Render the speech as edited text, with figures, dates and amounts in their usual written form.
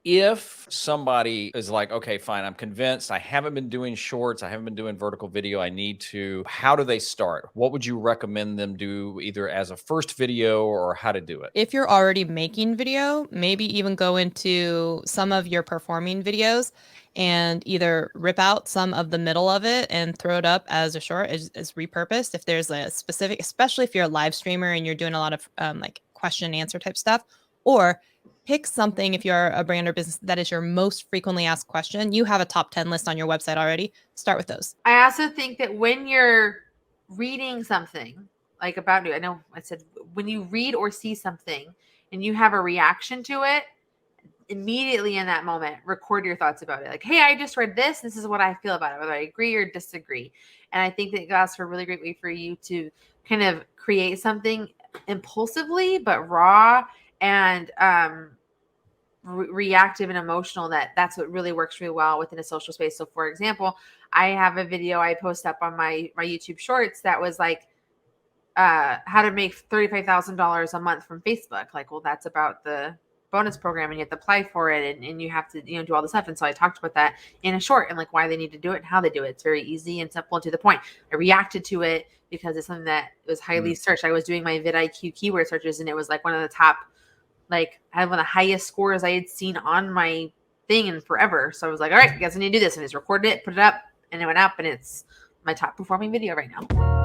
If somebody is like, okay, fine, I'm convinced, I haven't been doing shorts, I haven't been doing vertical video, I need to, how do they start? What would you recommend them do either as a first video or how to do it? If you're already making video, maybe even go into some of your performing videos and either rip out some of the middle of it and throw it up as a short, as repurposed. If there's a specific, especially if you're a live streamer and you're doing a lot of like question and answer type stuff, or pick something if you're a brand or business that is your most frequently asked question. You have a top 10 list on your website already. Start with those. I also think that when you're reading something like about you, I know I said when you read or see something and you have a reaction to it, immediately in that moment, record your thoughts about it. Like, hey, I just read this. This is what I feel about it, whether I agree or disagree. And I think that that's a really great way for you to kind of create something impulsively, but raw and reactive and emotional. That's what really works really well within a social space. So for example, I have a video I post up on my YouTube shorts that was like how to make $35,000 a month from Facebook. Like, well, that's about the bonus program and you have to apply for it and you have to, do all this stuff. And so I talked about that in a short and like why they need to do it and how they do it. It's very easy and simple and to the point. I reacted to it because it's something that was highly searched. I was doing my vidIQ keyword searches and it was like one of the top, like I had one of the highest scores I had seen on my thing in forever. So I was like, all right, I guess I need to do this. And I just recorded it, put it up, and it went up and it's my top performing video right now.